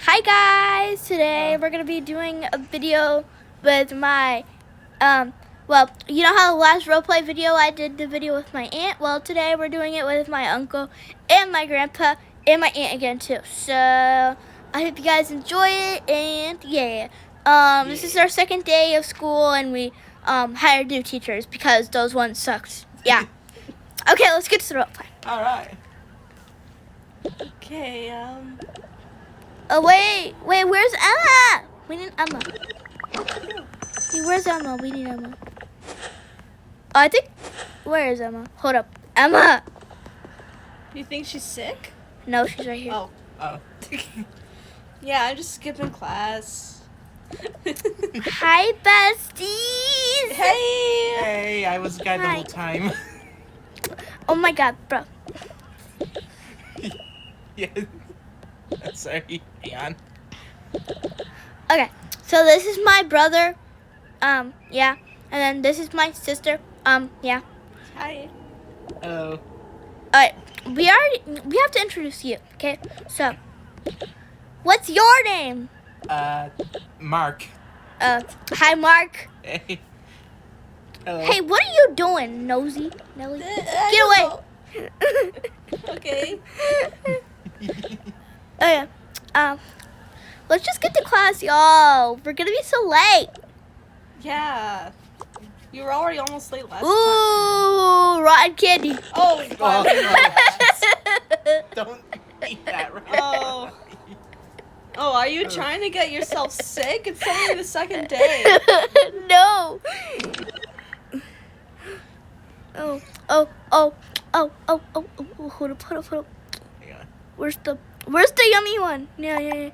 Hi guys! Today we're gonna be doing a video with my well, you know how the last roleplay video I did the video with my aunt? Well, today we're doing it with my uncle and my grandpa and my aunt again too. So I hope you guys enjoy it, and this is our second day of school, and we hired new teachers because those ones sucked. Yeah. Okay, let's get to the roleplay. All right. Okay. Oh wait, where's Emma? We need Emma. Hey, where's Emma? We need Emma. Oh, I think, where is Emma? Hold up. Emma! You think she's sick? No, she's right here. Oh. Yeah, I'm just skipping class. Hi, besties! Hey. Hey, I was a guy the Hi. whole time. Oh my god, bro. Yeah. Sorry, hang on. Okay, so this is my brother. Yeah. And then this is my sister. Yeah. Hi. Oh. Alright, we have to introduce you, okay? So, what's your name? Mark. Hi, Mark. Hey. Hello. Hey, what are you doing, nosy Nelly? Get away. Okay. Okay, let's just get to class, y'all. We're gonna be so late. Yeah. You were already almost late last time. Ooh, rotten candy. Oh. Oh, don't eat that right Oh. Oh, are you trying to get yourself sick? It's only the second day. No. Oh. Hold up. Hang on. Where's the yummy one? Yeah.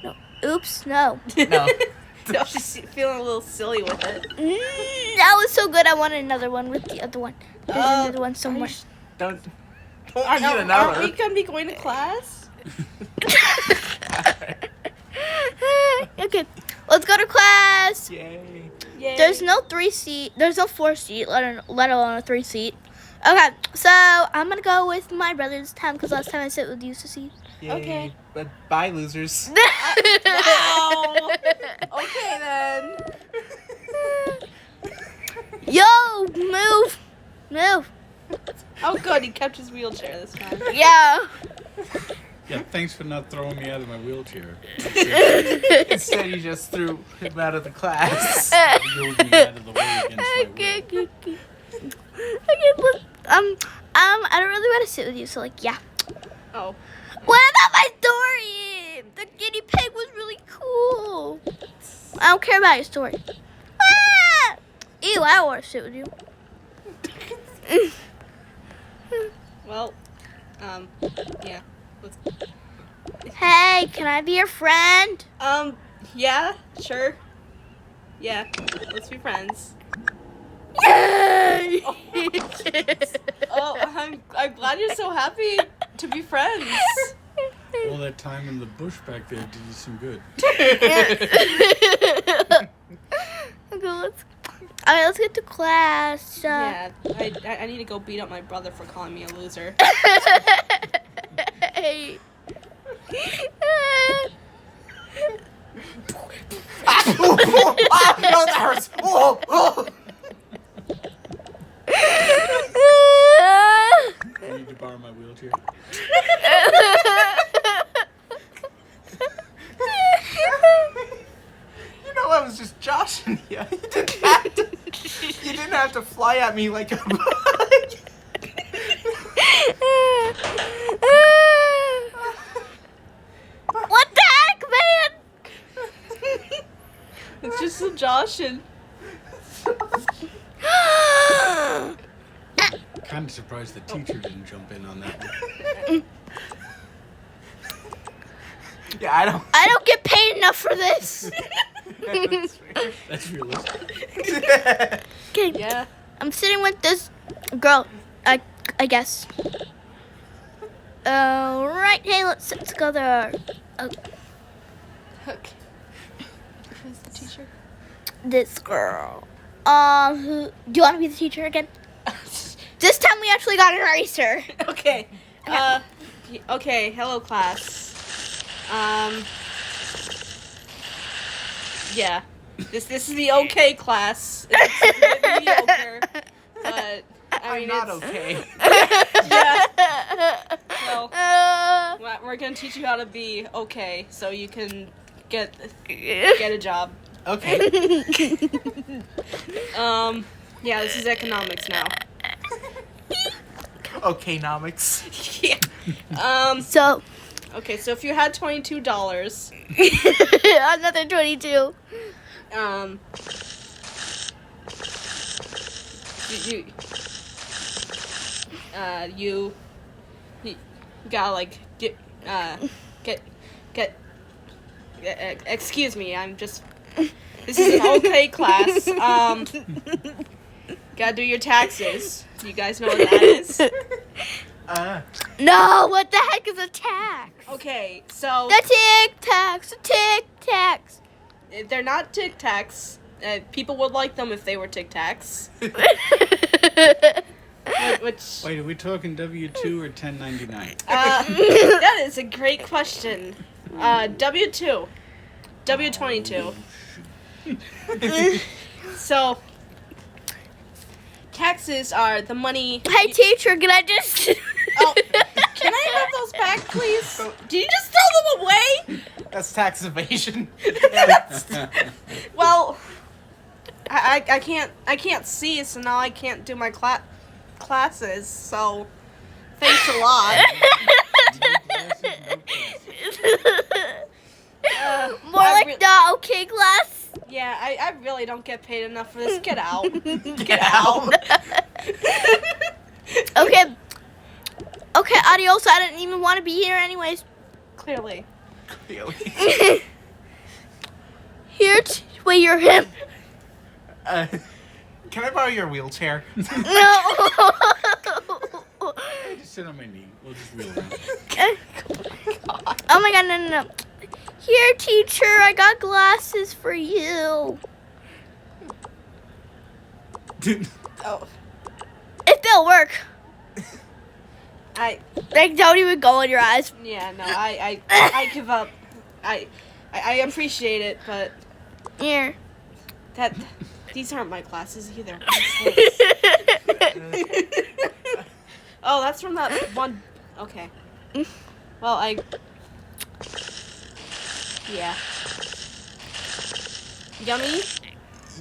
No. Oops, no. No. No, she's feeling a little silly with it. That was so good. I wanted another one with the other one. There's another one somewhere. Don't Aren't eat another. we gonna be going to class? Okay, let's go to class. Yay. Yay. There's no 4 seat, let alone a 3 seat. Okay, so I'm gonna go with my brother this time because last time I sit with you, Sissy. Yay. Okay. But bye, losers. Wow. Okay then. Yo, move. Oh good, he kept his wheelchair this time. Yeah. Yeah, thanks for not throwing me out of my wheelchair. Instead, you just threw him out of the class. You moved me out of the way against my Okay, will. look, I don't really want to sit with you, so yeah. Oh. What about my story? The guinea pig was really cool. I don't care about your story. Ah! Ew, I don't want to sit with you. Well, yeah. Hey, can I be your friend? Yeah, sure. Yeah, let's be friends. Yay! Oh, I'm glad you're so happy to be friends. All that time in the bush back there did you some good. Okay, let's get to class. Yeah, I need to go beat up my brother for calling me a loser. Hey. No, that hurts. Oh. I need to borrow my wheelchair. You know, I was just joshing you. You didn't have to fly at me like a bug. What the heck, man? It's just a Joshin. Kind of surprised the teacher didn't jump in on that one. Yeah, I don't get paid enough for this. That's realistic. Okay, Yeah. I'm sitting with this girl, I guess. Right, hey, let's sit together. Okay. Who's the teacher? This girl. Do you want to be the teacher again? This time we actually got an eraser. Okay. Okay. Hello, class. Yeah. This is the okay class. It's a bit mediocre, but I mean I'm not it's okay. yeah. Well, we're gonna teach you how to be okay, so you can get a job. Okay. Yeah, this is economics now. Okay, nomics. Yeah. So, Okay, so if you had $22, another 22. You gotta like get excuse me, I'm just, this is an okay class. Gotta do your taxes. You guys know what that is? No, what the heck is a tax? Okay, so The tic tacs, the tic tacs. they're not Tic Tacs. People would like them if they were Tic Tacs. Which Wait, are we talking W-2 or 1099? that is a great question. W-2. W-22. So, taxes are the money... Hey, teacher, can I just... Oh, can I have those back, please? Did you just throw them away? That's tax evasion. Well, I can't see, so now I can't do my classes, so thanks a lot. More like the okay class. Yeah, I really don't get paid enough for this. Get out. Get out. Okay, adios. I didn't even want to be here anyways. Clearly. Here, wait, you're him. Can I borrow your wheelchair? No. Just sit on my knee. We'll just wheel around. Oh my god, no. Here, teacher, I got glasses for you. Oh, If they'll work. I Don't even go in your eyes. yeah, no, I give up. I appreciate it, but Here. these aren't my classes either. Oh, that's from that one. Okay. Well, yeah. Yummy?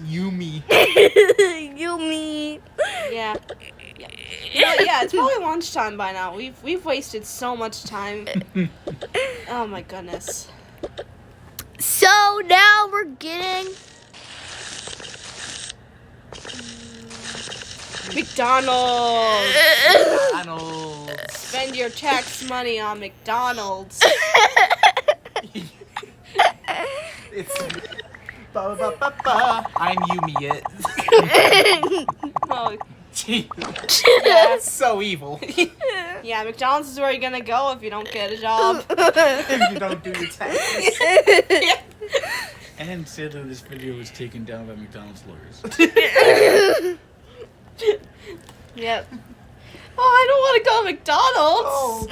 Yumi. You me. Yeah. You know, yeah, it's probably lunchtime by now. We've wasted so much time. Oh my goodness. So now we're getting McDonald's. McDonald's. Spend your tax money on McDonald's. It's ba ba ba ba. I'm Yumi it. Oh, Gee, yeah. so evil. Yeah, McDonald's is where you're gonna go if you don't get a job. If you don't do your taxes. And sadly, this video was taken down by McDonald's lawyers. Yep. Oh, I don't want to go to McDonald's. Oh,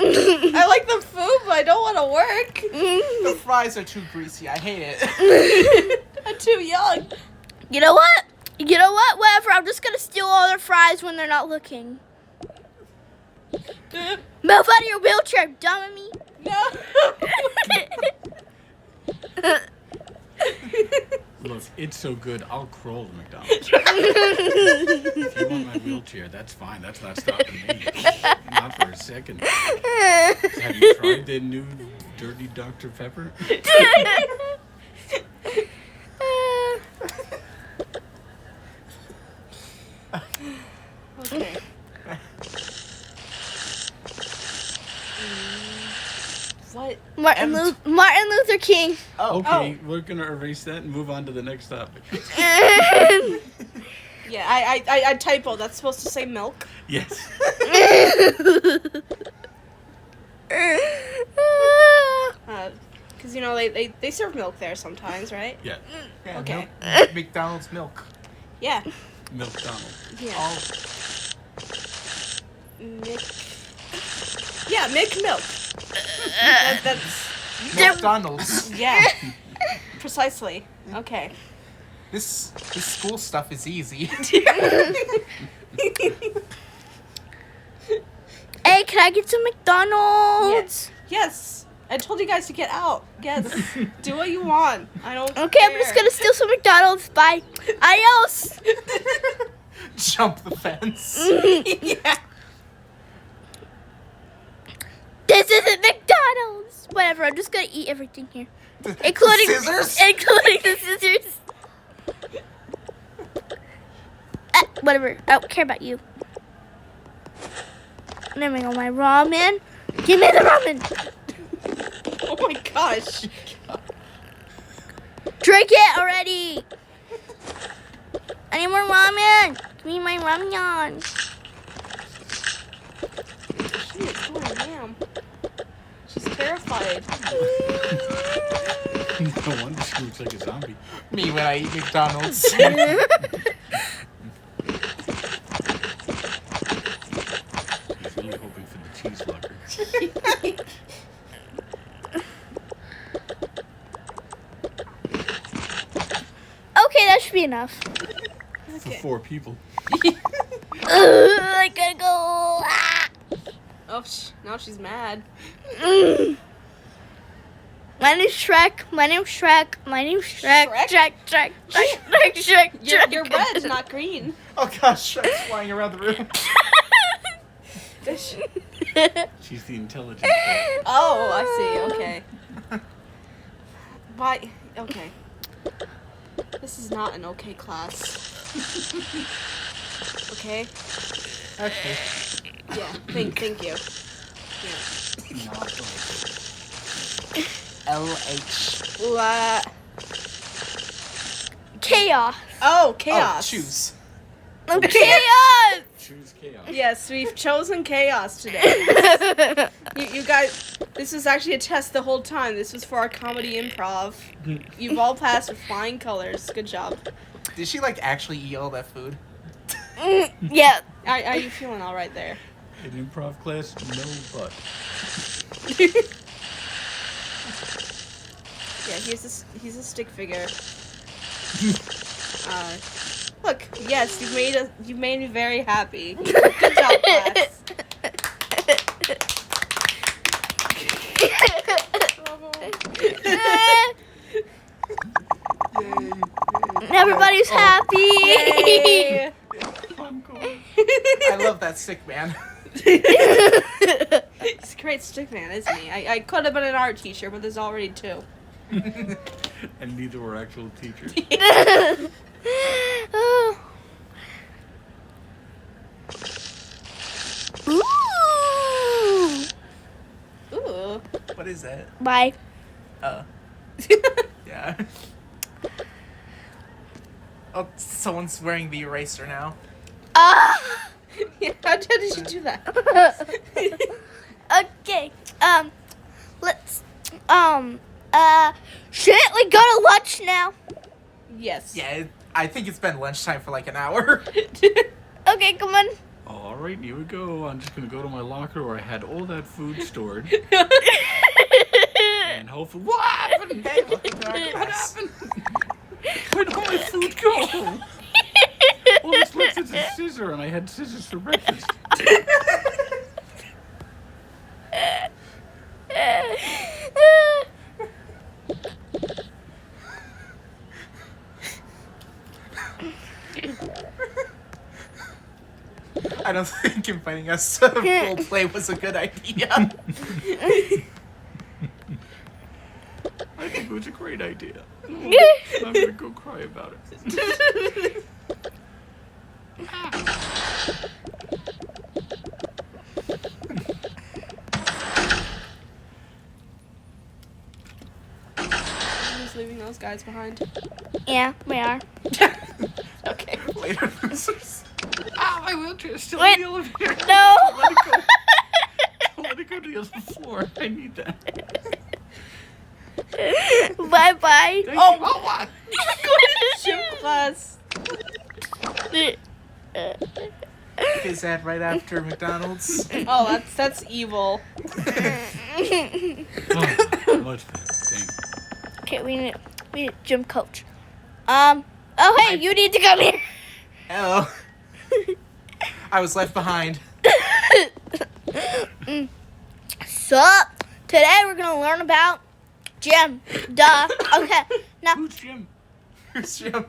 I like the food, but I don't want to work. the fries are too greasy. I hate it. I'm too young. You know what? Whatever. I'm just gonna steal all their fries when they're not looking. Move out of your wheelchair, dummy. No. Look, it's so good, I'll crawl to McDonald's. If you want my wheelchair, that's fine. That's not stopping me. Not for a second. Have you tried the new Dirty Dr. Pepper? Okay. What? Martin Luther King. Oh, Okay, we're gonna erase that and move on to the next topic. Yeah, I typo. That's supposed to say milk. Yes. Because, you know, they serve milk there sometimes, right? Yeah. yeah, Okay. McDonald's milk. Yeah. McDonald. Yeah. Oh, Yeah, Mick milk. That's... McDonald's. Yeah. Precisely. Okay. This school stuff is easy. Hey, can I get some McDonald's? Yes. I told you guys to get out. Yes. Do what you want. I don't Okay, care. I'm just gonna steal some McDonald's. Bye. Adios. Jump the fence. Yeah. This isn't McDonald's. Whatever. I'm just gonna eat everything here, including Scissors? including the scissors. Whatever. I don't care about you. Let me go. My ramen. Give me the ramen. Oh my gosh. Drink it already. I need more ramen. Give me my ramen. She is going ham. She's terrified. No wonder she looks like a zombie. Me when I eat McDonald's. She's really hoping for the cheese locker. Okay, that should be enough. For 4 people. I gotta go. Ah. Oh, now she's mad. My name's Shrek. My name's Shrek. My name's Shrek. Shrek? Shrek. You're red, not green. Oh gosh, Shrek's flying around the room. She's the intelligent type. Oh, I see. Okay. Why? Okay. This is not an okay class. Okay. Okay. Yeah. Thank you. Yeah. Not like LH. Chaos. Oh, chaos. Oh, choose. Chaos. choose chaos. Yes, we've chosen chaos today. You guys, this was actually a test the whole time. This was for our comedy improv. You've all passed with flying colors. Good job. Did she like actually eat all that food? Yeah. Are you feeling all right there? In improv class, no but. Yeah, he's a stick figure. Look, yes, you made me very happy. Good job, class. Everybody's happy. Yay. I'm cool. I love that stick man. He's a great stick man, isn't he? I could have been an art teacher, but there's already 2. And neither were actual teachers. Oh. Ooh. Ooh. What is that? Bye. Yeah. Oh, someone's wearing the eraser now. Yeah, how did you do that? Okay. Let's. Shouldn't we go to lunch now? Yes. Yeah, I think it's been lunchtime for like an hour. Okay, come on. All right, here we go. I'm just gonna go to my locker where I had all that food stored, and hopefully, what happened? Hey, look at What that. happened? Where'd all my food go? All that's left is a scissor, and I had scissors for breakfast. I don't think inviting us to role play was a good idea. I think it was a great idea. I'm gonna go cry about it. Just leaving those guys behind. Yeah, we are. Okay. Later, losers. Ah, my wheelchair's still Wait. in the elevator. No. Let it go. Don't let it go to the other floor. I need that. Bye bye. Thank you. Oh, what? Gym class. Is that right after McDonald's? Oh, that's evil. Oh, much better. Thank you. Okay, we need. We need a gym coach. Oh, hey, you need to come here. Hello. I was left behind. So, today we're going to learn about gym. Duh. Okay, now, Who's Jim? Here's Jim.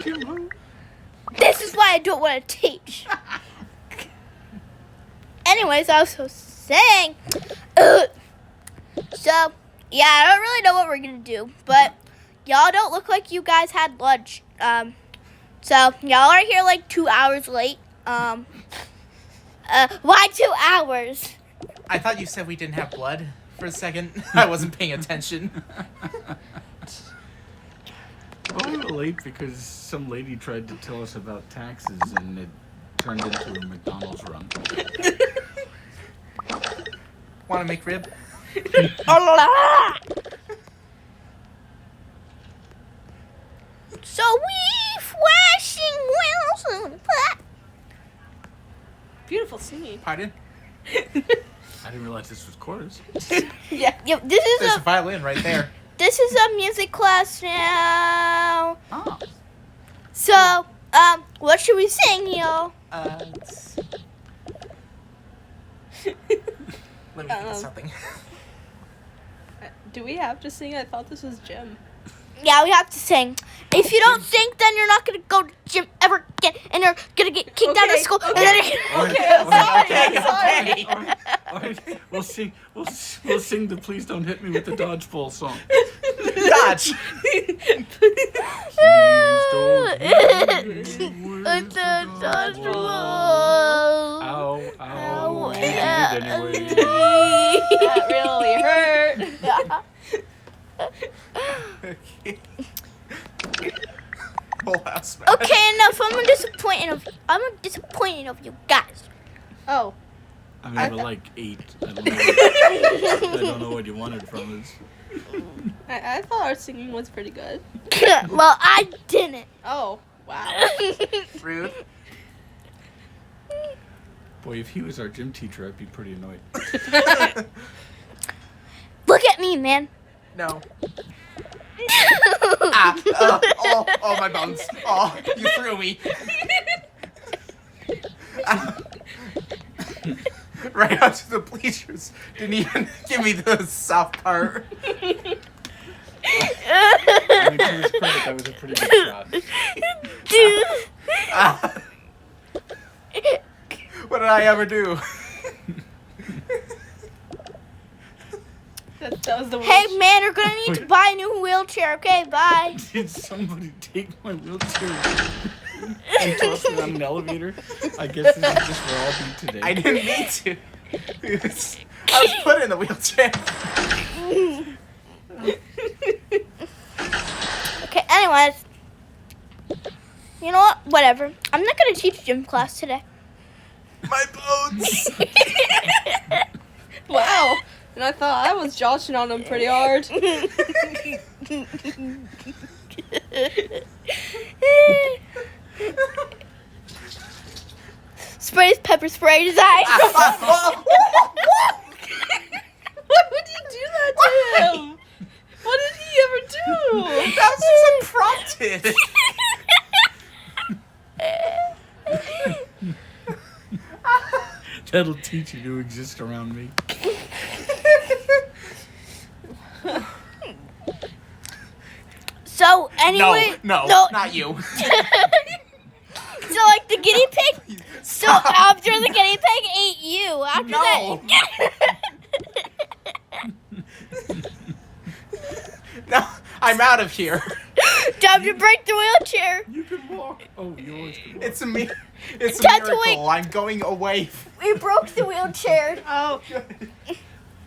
Jim who? this is why I don't want to teach. Anyways, I was saying, so, yeah, I don't really know what we're going to do, but y'all don't look like you guys had lunch. So, y'all are here like 2 hours late. Why 2 hours? I thought you said we didn't have blood for a second. I wasn't paying attention. Well, we were late because some lady tried to tell us about taxes and it turned into a McDonald's run. Want to McRib? So we flashing wheels and Beautiful singing. Pardon? I didn't realize this was chorus. Yeah. Yep, There's a violin right there. this is a music class now. Ah. So, what should we sing, y'all? Let me think of something. Do we have to sing? I thought this was Jim. Yeah, we have to sing. If you don't sing, then you're not gonna go to gym ever again, and you're gonna get kicked out of Okay, school. okay. And then Okay. We'll sing. We'll sing the "Please Don't Hit Me with the Dodgeball" song. Dodge. Please don't hit me with the dodgeball. Ow! Ow, You did it anyway. That really hurt. Okay. Whole house smash. Okay, enough. I'm disappointed of you guys. Oh. I mean, we're like 8. I don't know what you wanted from us. I thought our singing was pretty good. Well, I didn't. Oh, wow. Rude. Boy, if he was our gym teacher, I'd be pretty annoyed. Look at me, man. No. Oh, my bones. Oh, you threw me. Right out to the bleachers. Didn't even give me the soft part. I mean, to his credit, that was a pretty good shot. Dude. What did I ever do? That was the worst. Hey, man, you're gonna need to buy a new wheelchair. Okay, bye. Did somebody take my wheelchair and toss it on an elevator? I guess this is just where I'll be today. I didn't mean to. I was put in the wheelchair. Okay, anyways. You know what? Whatever. I'm not gonna teach gym class today. My bones. Wow. And I thought I was joshing on him pretty hard. Sprays pepper spray his eyes. Why would you do that to him? What did he ever do? That was just unprompted. That'll teach you to exist around me. So anyway, No, not you. So like the guinea pig. So after the guinea pig ate you. After No. that. No, I'm out of here. Time to break the wheelchair. You can walk. Oh, you always can walk. It's a That's a miracle. I'm going away. We broke the wheelchair. Oh.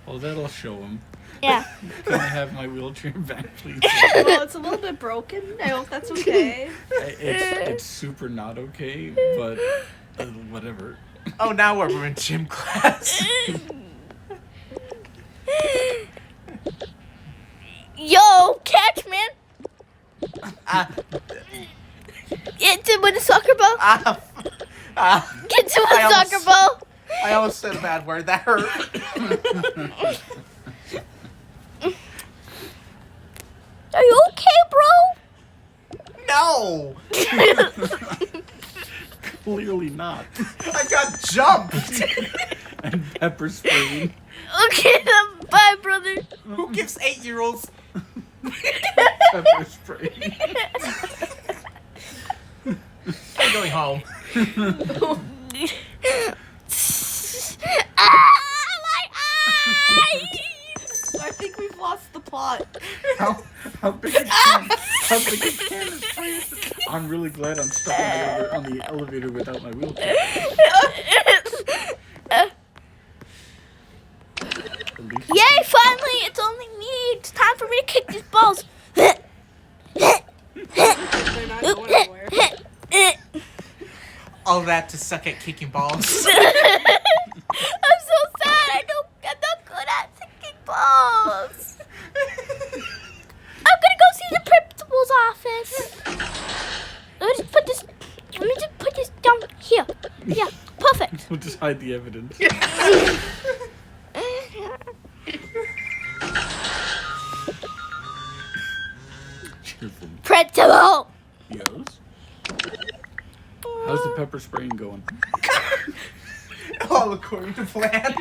Oh, that'll show him. Yeah. Can I have my wheelchair back, please? Well, it's a little bit broken. I hope that's okay. It's super not okay, but whatever. Oh, now we're in gym class. Yo, catch, man. Get to win a soccer ball. Get to I a almost- soccer ball. I almost said a bad word. That hurt. No! Clearly not. I got jumped! And pepper spraying. Okay, then bye, brother. Who gives 8-year-olds? Pepper spraying. I'm going home. My eyes! I think we've lost the plot. How big a can? How big a can is spraying? I'm really glad I'm stuck on the elevator without my wheelchair. At least Yay, finally! It's only me. It's time for me to kick these balls. They're not going anywhere. All that to suck at kicking balls. I'm so sad. I'm not good at kicking balls. I'm gonna go see the principal's office. Let me just put this down here. Yeah, perfect. we'll just hide the evidence. Cheerful. Principal. Yes. How's the pepper spraying going? All according to plan.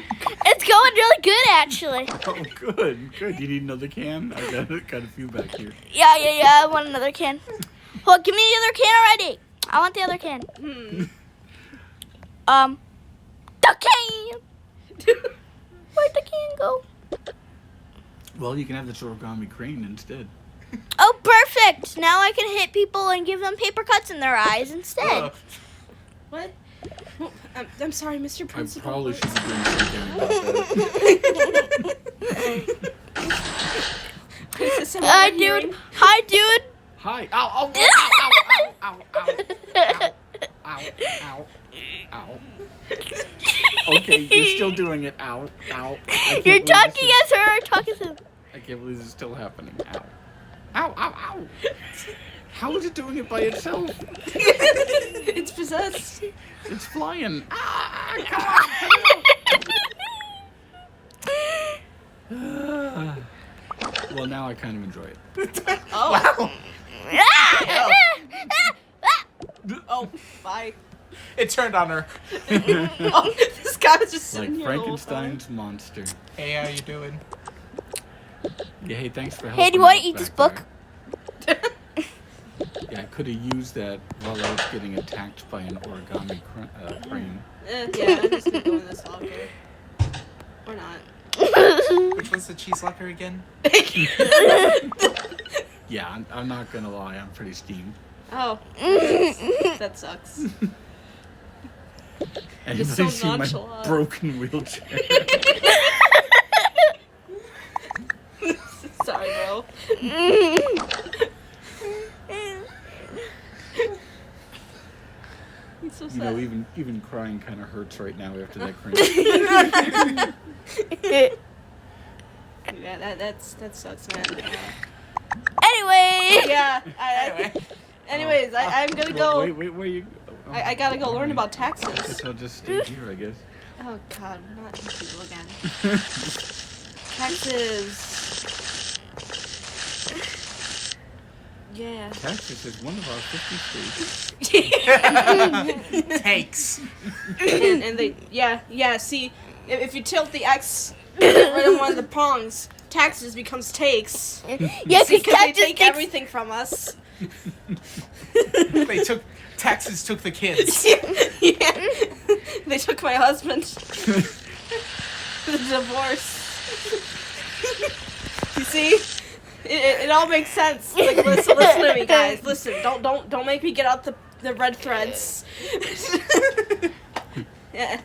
It's going really good, actually. Oh, good. You need another can? I got a few back here. Yeah. I want another can. Well, give me the other can already. I want the other can. The can. Where'd the can go? Well, you can have this origami crane instead. Oh, perfect. Now I can hit people and give them paper cuts in their eyes instead. What? Oh, I'm sorry, Mr. I Principal. probably should be doing something about that. Is this what Hi, we're hearing? dude. Hi, dude. Hi. Ow, ow, ow, ow, ow, ow, ow, ow. Okay, you're still doing it. Ow, ow. I can't You're believe talking this as her talking to him. I can't believe this is still happening. Ow. Ow, ow, ow. How is it doing it by itself? It's possessed. It's flying. Ah, come on. Well, now I kind of enjoy it. Oh. Wow. Oh, bye. It turned on her. Oh, this guy was just Like sitting here the whole time. Frankenstein's monster. Hey, how you doing? Yeah, hey, thanks for helping. Hey, do you want to out eat this back book? there. Yeah, I could have used that while I was getting attacked by an origami crane. Yeah, I'm just gonna go in this locker. Or not. Which one's the cheese locker again? Yeah, I'm not gonna lie, I'm pretty steamed. Oh, that sucks. Anybody so see my nonchalant. broken wheelchair? Sorry, bro. It's so sad. You know, even crying kind of hurts right now after that crane. Yeah, that sucks, man. Anyway. Yeah. Anyway. Anyways, I'm gonna Well, go. wait, where you? Oh, I gotta go learn about Guess taxes. I'll just stay here, I guess. Oh God, not you people again. Taxes. Yeah. Texas is one of our 50 states. Takes. and they, yeah. See, if you tilt the X right on one of the prongs, taxes becomes takes. Yeah, See, because they Texas take takes- everything from us. Taxes took the kids. Yeah. They took my husband. The divorce. You see? It all makes sense. Like, listen to me, guys. Listen, don't make me get out the red threads. Yeah.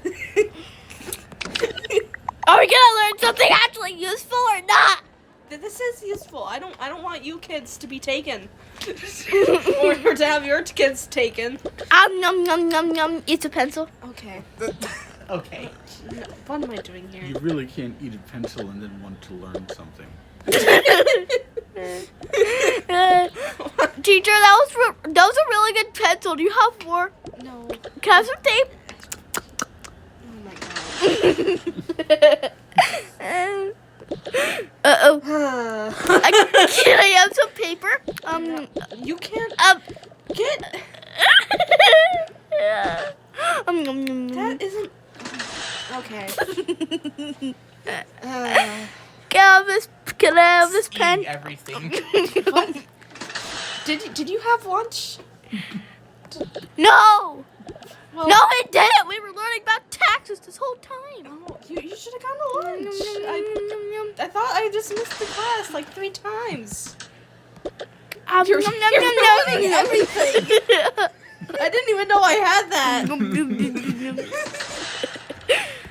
Are we gonna learn something actually useful or not? This is useful. I don't want you kids to be taken, or to have your kids taken. Num num num num. Eat a pencil. Okay. Okay. No, what am I doing here? You really can't eat a pencil and then want to learn something. Teacher, that was a really good pencil. Do you have more? No. Can I have some tape? Oh my god. Uh-oh. Can I have some paper? You can't. Get. That isn't. Okay. Can I have this pen? Eating everything. What? Did you have lunch? No! Well, No, I didn't! We were learning about taxes this whole time. Oh, you should have gone to lunch. I thought I just missed the class like 3 times. You're ruining everything. I didn't even know I had that.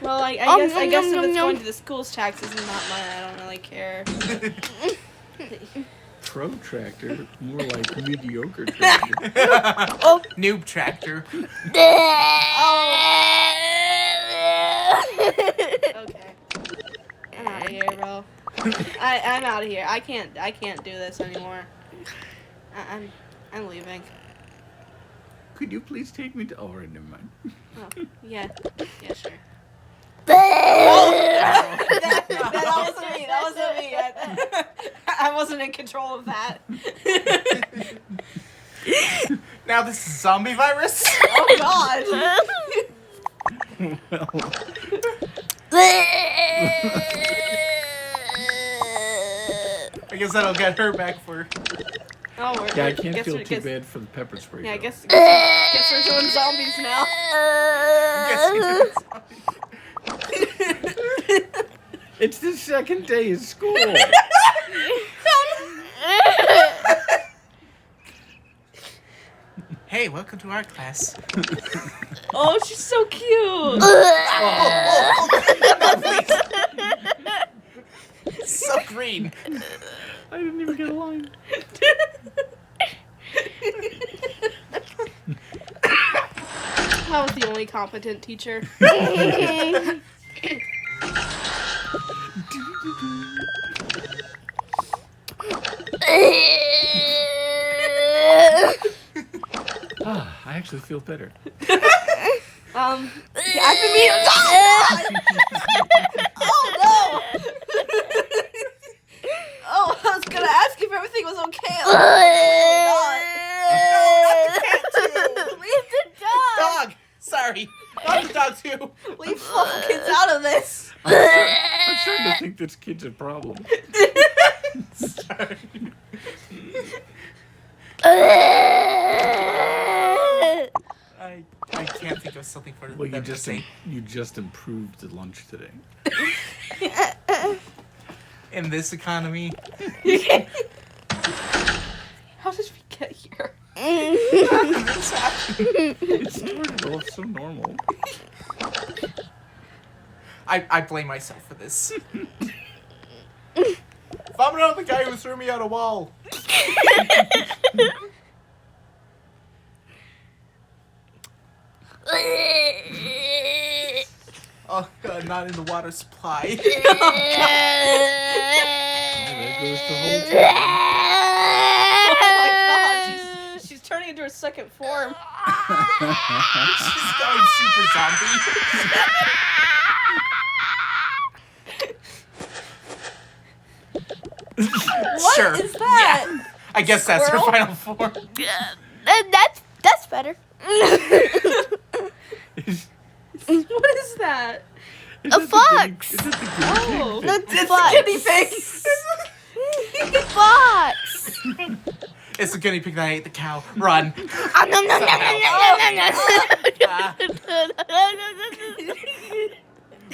Well, I guess if it's going to the school's taxes and not mine, I don't really care. Protractor, more like mediocre tractor. Noob tractor. Okay. I'm out of here, bro. I'm out of here. I can't do this anymore. I'm leaving. Could you please take me to? Oh, right, never mind. Oh, yeah, sure. Oh, That wasn't me. That wasn't me. I wasn't in control of that. Now this is zombie virus. Oh God. I guess that'll get her back for. Oh, Yeah, I can't feel too bad for the pepper spray. Yeah, I though. guess we're doing zombies now. It's the second day of school. Hey, welcome to our class. Oh, she's so cute. So green. I didn't even get a line. I was the only competent teacher. I actually feel better. Yeah, I've been meeting. Oh no! Oh, I was gonna ask if everything was okay. Leave the dog. Dog. Sorry. Not the dog too. Leave Fluffkins out of this. I'm starting to think this kid's a problem. Sorry. I can't think of something for Well, them to say. you just improved the lunch today. In this economy. How did we get here? It started off so normal. I blame myself for this. Vomit on the guy who threw me out a wall. Oh God, not in the water supply. There goes the whole thing. Oh my God, she's turning into her second form. She's going super zombie. What Sure. is that? Yeah. I guess that's her Squirrel? final form. That's better. What is that? Is A it the guinea- fox. Is it the guinea pig? Oh, That's it's fox. the guinea pig. Fox. It's the guinea pig that ate the cow. Run.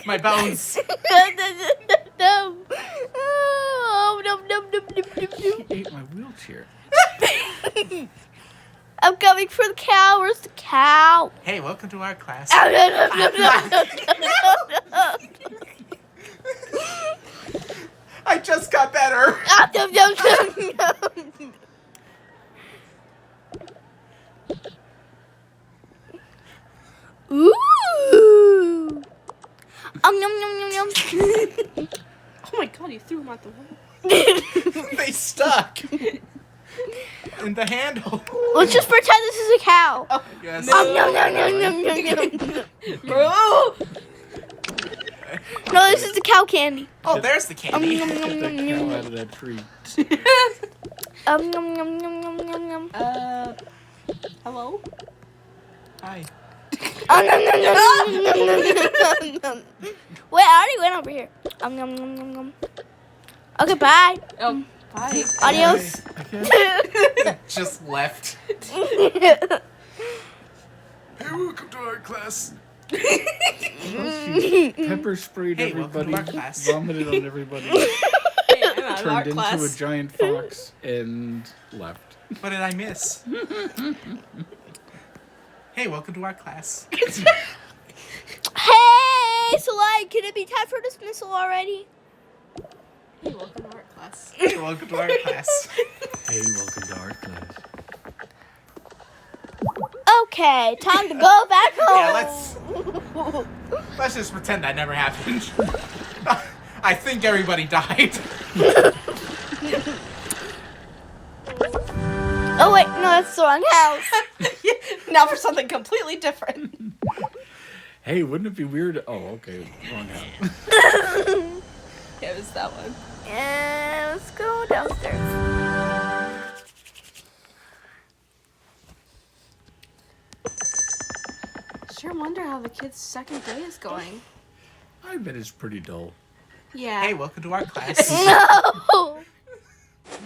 My bones. He ate my wheelchair. I'm coming for the cow. Where's the cow? Hey, welcome to our class. I just got better. Ooh. Yum, yum, yum, yum. Oh my God, you threw him out the wall. They stuck in the handle. Let's just pretend this is a cow. Oh, Yes. Yum, yum, yum, yum, yum, yum, yum. bro. No, this is the cow candy. Oh, there's the candy. Yum, Get yum, that yum, cow yum, out of that tree. yum, yum, yum, yum, yum, yum. Hello? Hi. Wait, I already went over here. Okay, bye. Oh, bye. Adios. It just left. Hey, welcome to our class. She pepper sprayed Hey, welcome to everybody, our class. vomited on everybody, Hey, I'm out of art turned into class. a giant fox, and left. What did I miss? Hey, welcome to our class. Hey, so like, can it be time for dismissal already? Hey, welcome to art class. Welcome to our class. Hey, welcome to art class. Okay, time to go back home. Yeah, let's just pretend that never happened. I think everybody died. Oh wait, no, that's the wrong house. Now for something completely different. Hey, wouldn't it be weird? Oh, okay, wrong house. Yeah, it was that one. And let's go downstairs. Sure wonder how the kid's second day is going. I bet it's pretty dull. Yeah. Hey, welcome to our class. No.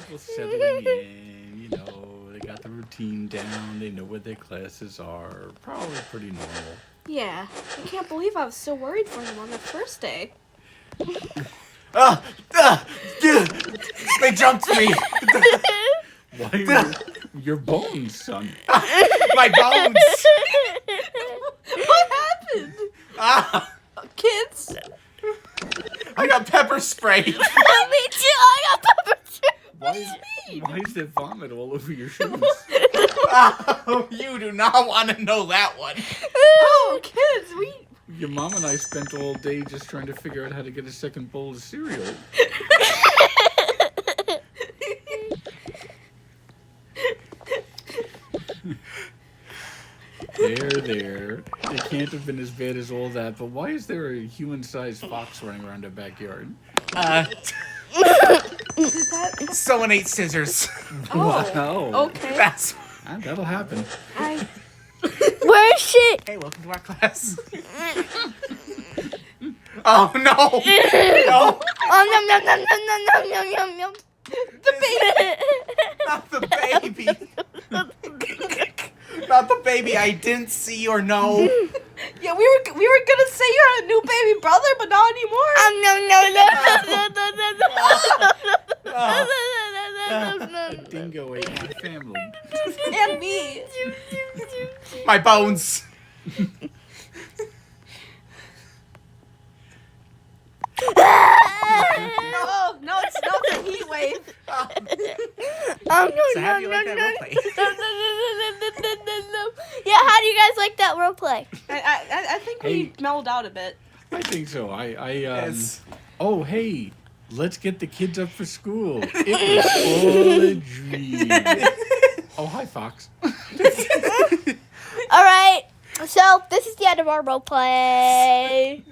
People settling in, you know, they got the routine down, they know what their classes are. Probably pretty normal. Yeah. I can't believe I was so worried for him on the first day. They jumped me. Why are your bones, son? My bones. What happened? Ah, Kids? I got pepper sprayed. Me too. I got pepper spray. Why is there vomit all over your shoes? Oh, you do not want to know that one. Oh, kids, Your mom and I spent all day just trying to figure out how to get a second bowl of cereal. There. It can't have been as bad as all that, but why is there a human-sized fox running around our backyard? Someone ate scissors. Wow. Okay. That's. That'll happen. Where is she? Hey, welcome to our class. Oh no! No, Oh, nom, nom, nom, nom, nom, nom, nom. not the baby. Not the baby I didn't see or know. Yeah, we were gonna say you had a new baby brother, but not anymore. A dingo ate my family. And me. My bones. No, it's not the heat wave. So how do you like that roleplay? Yeah, how do you guys like that roleplay? I think we Hey. mellowed out a bit. I think so. Yes. Oh, hey, let's get the kids up for school. It was all a dream. Oh, hi, Fox. All right, so this is the end of our roleplay.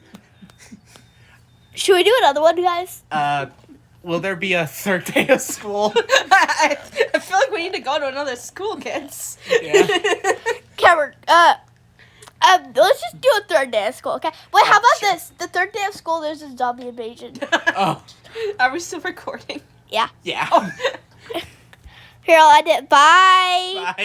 Should we do another one, guys? Will there be a third day of school? I feel like we need to go to another school, kids. Yeah. Cameron, let's just do a third day of school, okay? Wait, how about this? The third day of school, there's a zombie invasion. Oh, Are we still recording? Yeah. yeah. Here, I'll end it. Bye. Bye.